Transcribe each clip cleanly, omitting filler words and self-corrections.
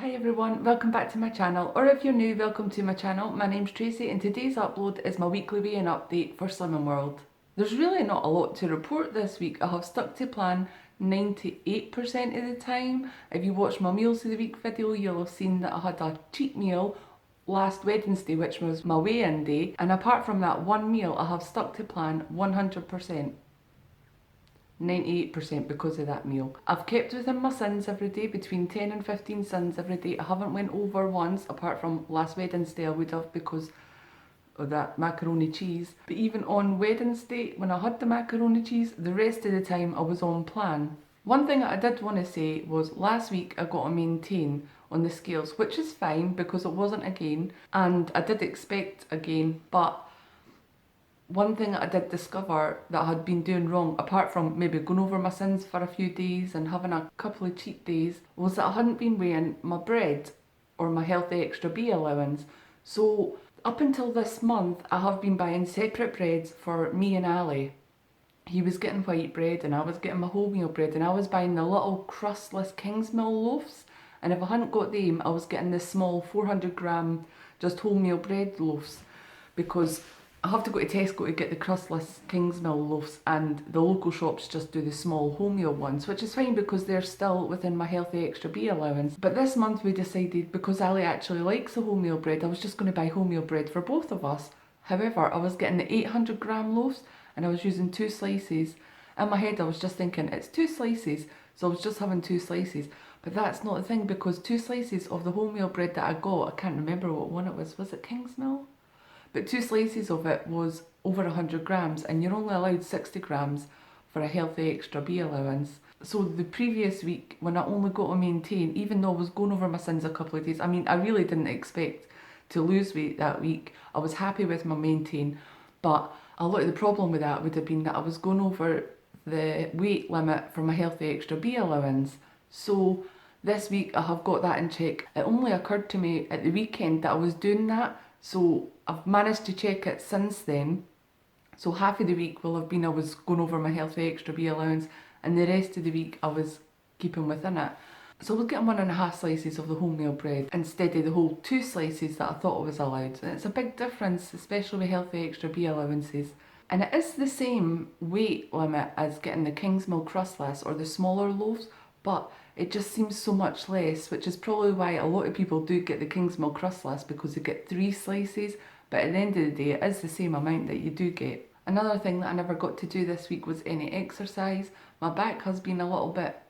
Hi everyone, welcome back to my channel, or if you're new, welcome to my channel. My name's Tracy and today's upload is my weekly weigh-in update for Slimming World. There's really not a lot to report this week. I have stuck to plan 98% of the time. If you watched my meals of the week video, you'll have seen that I had a cheat meal last Wednesday, which was my weigh-in day, and apart from that one meal, I have stuck to plan 100%. 98% because of that meal. I've kept within my sins every day, between 10 and 15 sins every day. I haven't went over once, apart from last Wednesday I would have because of that macaroni cheese. But even on Wednesday, when I had the macaroni cheese, the rest of the time I was on plan. One thing that I did want to say was last week I got a maintain on the scales, which is fine because it wasn't a gain, and I did expect a gain, but one thing that I did discover that I had been doing wrong, apart from maybe going over my sins for a few days and having a couple of cheat days, was that I hadn't been weighing my bread or my Healthy Extra B allowance. So up until this month, I have been buying separate breads for me and Ali. He was getting white bread and I was getting my wholemeal bread, and I was buying the little crustless Kingsmill loaves, and if I hadn't got them, I was getting the small 400-gram just wholemeal bread loaves, because I have to go to Tesco to get the crustless Kingsmill loaves, and the local shops just do the small wholemeal ones, which is fine because they're still within my Healthy Extra B allowance. But this month we decided, because Ali actually likes the wholemeal bread, I was just going to buy wholemeal bread for both of us. However, I was getting the 800-gram loaves and I was using 2 slices. In my head I was just thinking, it's 2 slices, so I was just having 2 slices. But that's not the thing, because 2 slices of the wholemeal bread that I got, I can't remember what one it was it Kingsmill? But 2 slices of it was over 100 grams, and you're only allowed 60 grams for a Healthy Extra B allowance. So the previous week, when I only got a maintain, even though I was going over my sins a couple of days, I mean, I really didn't expect to lose weight that week. I was happy with my maintain, but a lot of the problem with that would have been that I was going over the weight limit for my Healthy Extra B allowance. So this week I have got that in check. It only occurred to me at the weekend that I was doing that, so I've managed to check it since then. So half of the week will have been I was going over my Healthy Extra B allowance, and the rest of the week I was keeping within it. So I was getting 1.5 slices of the wholemeal bread instead of the whole 2 slices that I thought I was allowed. And it's a big difference, especially with Healthy Extra B allowances. And it is the same weight limit as getting the Kingsmill crustless or the smaller loaves, but it just seems so much less, which is probably why a lot of people do get the Kingsmill crustless, because they get 3 slices, but at the end of the day it is the same amount that you do get. Another thing that I never got to do this week was any exercise. My back has been a little bit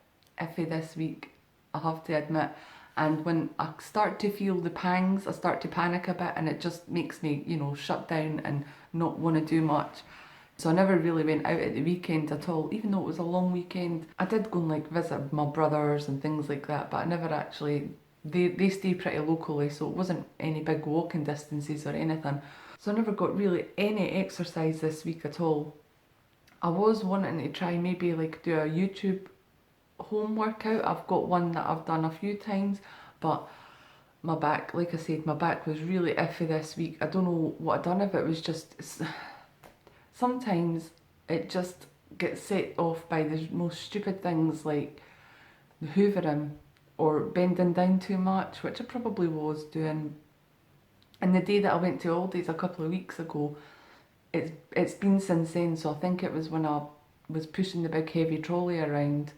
iffy this week, I have to admit, and when I start to feel the pangs, I start to panic a bit, and it just makes me, shut down and not want to do much. So I never really went out at the weekend at all, even though it was a long weekend. I did go and visit my brothers and things like that, but I never actually, they stay pretty locally, so it wasn't any big walking distances or anything. So I never got really any exercise this week at all. I was wanting to try maybe do a YouTube home workout. I've got one that I've done a few times, but my back, like I said, my back was really iffy this week. I don't know what I'd done, if it was just, sometimes it just gets set off by the most stupid things like the hoovering or bending down too much, which I probably was doing. And the day that I went to Aldi's a couple of weeks ago, it's been since then, so I think it was when I was pushing the big heavy trolley around,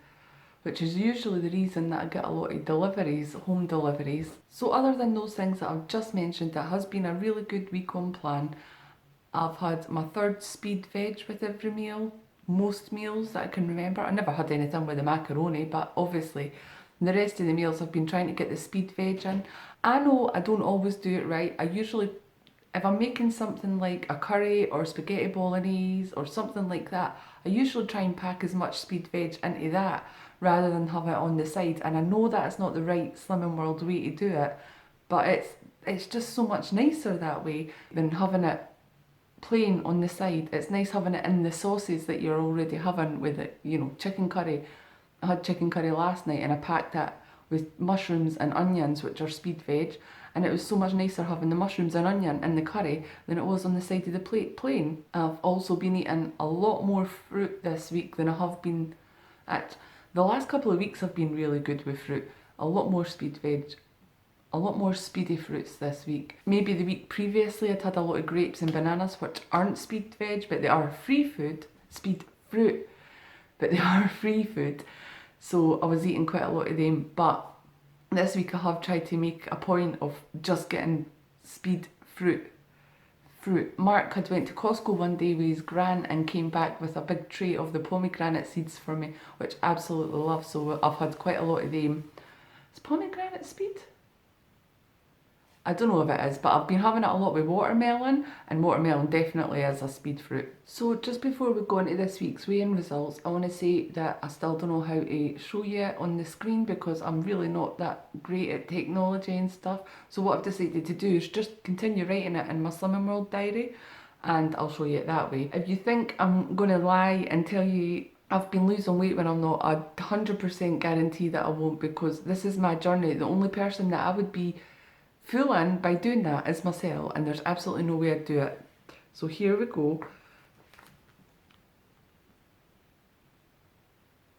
which is usually the reason that I get a lot of deliveries, home deliveries. So other than those things that I've just mentioned, it has been a really good week on plan. I've had my 3rd speed veg with every meal, most meals that I can remember. I never had anything with the macaroni, but obviously the rest of the meals I've been trying to get the speed veg in. I know I don't always do it right. I usually, if I'm making something like a curry or spaghetti bolognese or something like that, I usually try and pack as much speed veg into that rather than have it on the side. And I know that's not the right Slimming World way to do it, but it's just so much nicer that way than having it plain on the side. It's nice having it in the sauces that you're already having with it. Chicken curry. I had chicken curry last night and I packed it with mushrooms and onions, which are speed veg, and it was so much nicer having the mushrooms and onion in the curry than it was on the side of the plate plain. I've also been eating a lot more fruit this week than I have been at the last couple of weeks. I've been really good with fruit, a lot more speed veg. a lot more speedy fruits this week. Maybe the week previously I'd had a lot of grapes and bananas, which aren't speed veg, but they are free food, speed fruit, but they are free food. So I was eating quite a lot of them, but this week I have tried to make a point of just getting speed fruit. Mark had went to Costco one day with his gran and came back with a big tray of the pomegranate seeds for me, which I absolutely love, so I've had quite a lot of them. Is pomegranate speed? I don't know if it is, but I've been having it a lot with watermelon, and watermelon definitely is a speed fruit. So just before we go into this week's weigh-in results, I want to say that I still don't know how to show you it on the screen because I'm really not that great at technology and stuff. So what I've decided to do is just continue writing it in my Slimming World diary, and I'll show you it that way. If you think I'm going to lie and tell you I've been losing weight when I'm not, I 100% guarantee that I won't, because this is my journey. The only person that I would be fooling by doing that is myself, and there's absolutely no way I'd do it. So here we go.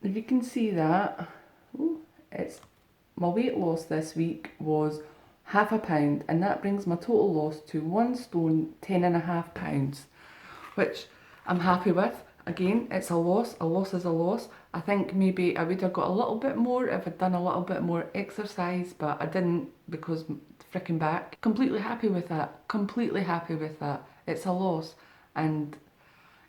If you can see that, it's my weight loss this week was £0.5 pound, and that brings my total loss to 1 stone 10.5 pounds, which I'm happy with. Again, it's a loss is a loss. I think maybe I would have got a little bit more if I'd done a little bit more exercise, but I didn't because freaking back. Completely happy with that. Completely happy with that. It's a loss. And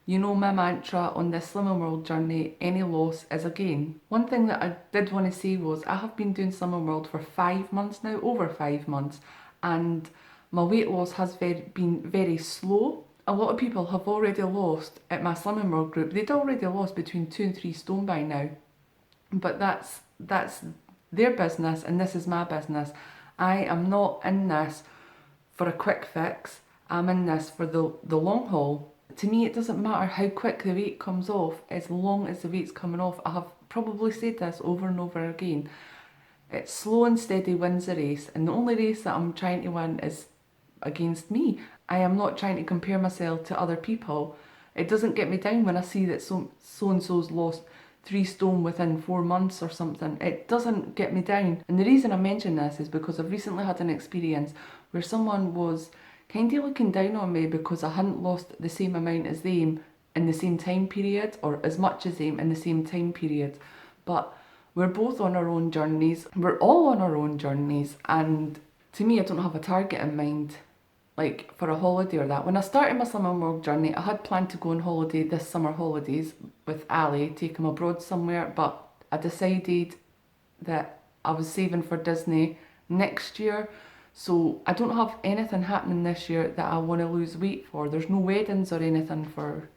you know my mantra on this Slimming World journey, any loss is a gain. One thing that I did want to say was I have been doing Slimming World for 5 months now, over 5 months, and my weight loss has been very slow. A lot of people have already lost, at my Slimming World group, they'd already lost between 2 and 3 stone by now. But that's their business, and this is my business. I am not in this for a quick fix. I'm in this for the long haul. To me, it doesn't matter how quick the weight comes off, as long as the weight's coming off. I have probably said this over and over again. It's slow and steady wins the race, and the only race that I'm trying to win is against me. I am not trying to compare myself to other people. It doesn't get me down when I see that so-and-so's lost 3 stone within 4 months or something. It doesn't get me down. And the reason I mention this is because I've recently had an experience where someone was kind of looking down on me because I hadn't lost the same amount as them in the same time period, or as much as them in the same time period. But we're both on our own journeys. We're all on our own journeys, and to me, I don't have a target in mind, like for a holiday or that. When I started my Slimming World journey, I had planned to go on holiday this summer holidays with Ali, take him abroad somewhere, but I decided that I was saving for Disney next year. So I don't have anything happening this year that I want to lose weight for. There's no weddings or anything for,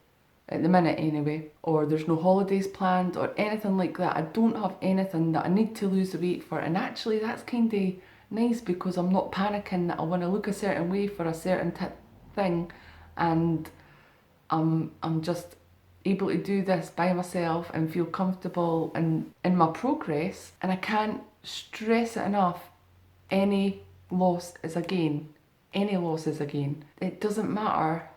at the minute anyway, or there's no holidays planned or anything like that. I don't have anything that I need to lose the weight for, and actually that's kind of nice because I'm not panicking that I want to look a certain way for a certain thing, and I'm just able to do this by myself and feel comfortable in my progress. And I can't stress it enough, any loss is a gain. Any loss is a gain. It doesn't matter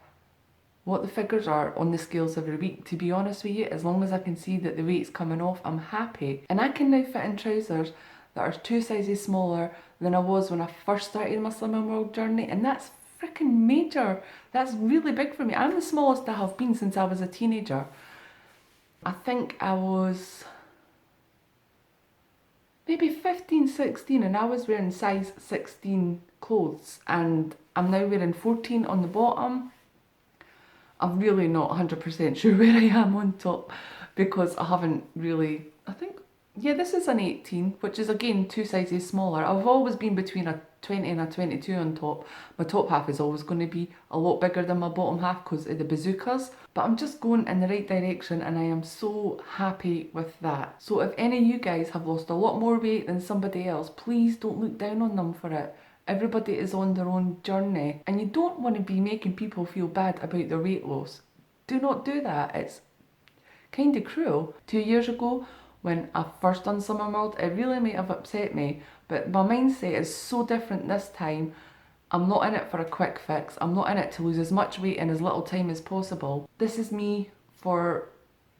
what the figures are on the scales every week, to be honest with you. As long as I can see that the weight's coming off, I'm happy. And I can now fit in trousers that are 2 sizes smaller than I was when I first started my Slimming World journey, and that's freaking major. That's really big for me. I'm the smallest I have been since I was a teenager. I think I was maybe 15, 16, and I was wearing size 16 clothes, and I'm now wearing 14 on the bottom. I'm really not 100% sure where I am on top because I haven't really, I think, yeah, this is an 18, which is again 2 sizes smaller. I've always been between a 20 and a 22 on top. My top half is always going to be a lot bigger than my bottom half because of the bazookas. But I'm just going in the right direction, and I am so happy with that. So if any of you guys have lost a lot more weight than somebody else, please don't look down on them for it. Everybody is on their own journey, and you don't want to be making people feel bad about their weight loss. Do not do that. It's kind of cruel. 2 years ago, when I first done Slimming World, it really might have upset me, but my mindset is so different this time. I'm not in it for a quick fix. I'm not in it to lose as much weight in as little time as possible. This is me for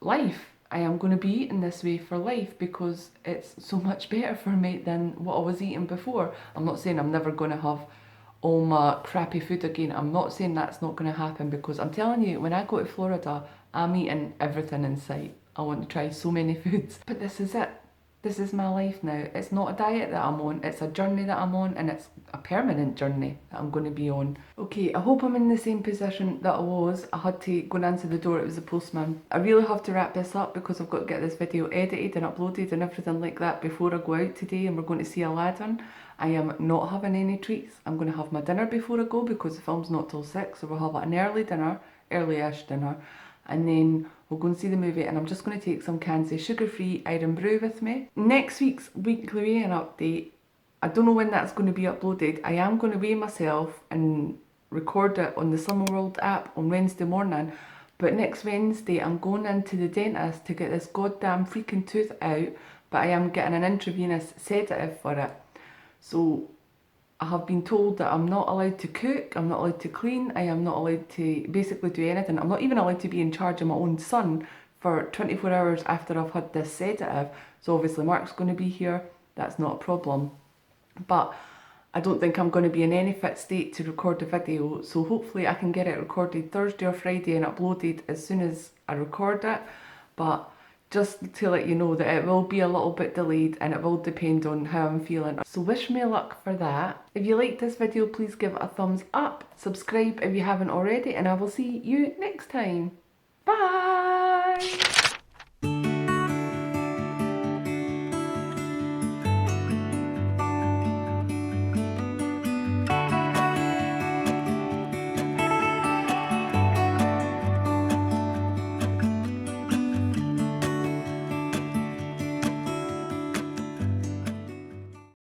life. I am going to be eating this way for life because it's so much better for me than what I was eating before. I'm not saying I'm never going to have all my crappy food again. I'm not saying that's not going to happen, because I'm telling you, when I go to Florida, I'm eating everything in sight. I want to try so many foods. But this is it. This is my life now. It's not a diet that I'm on, it's a journey that I'm on, and it's a permanent journey that I'm going to be on. Okay, I hope I'm in the same position that I was. I had to go and answer the door, it was the postman. I really have to wrap this up because I've got to get this video edited and uploaded and everything like that before I go out today, and we're going to see Aladdin. I am not having any treats. I'm going to have my dinner before I go because the film's not till 6, so we'll have an early dinner, early-ish dinner, and then we'll go and see the movie, and I'm just going to take some cans of sugar-free Iron Brew with me. Next week's weekly weighing update, I don't know when that's going to be uploaded. I am going to weigh myself and record it on the Slimming World app on Wednesday morning, but next Wednesday I'm going into the dentist to get this goddamn freaking tooth out, but I am getting an intravenous sedative for it. So I have been told that I'm not allowed to cook, I'm not allowed to clean, I am not allowed to basically do anything. I'm not even allowed to be in charge of my own son for 24 hours after I've had this sedative. So obviously Mark's going to be here, that's not a problem. But I don't think I'm going to be in any fit state to record a video, so hopefully I can get it recorded Thursday or Friday and uploaded as soon as I record it. But just to let you know that it will be a little bit delayed and it will depend on how I'm feeling. So wish me luck for that. If you liked this video, please give it a thumbs up. Subscribe if you haven't already, and I will see you next time. Bye!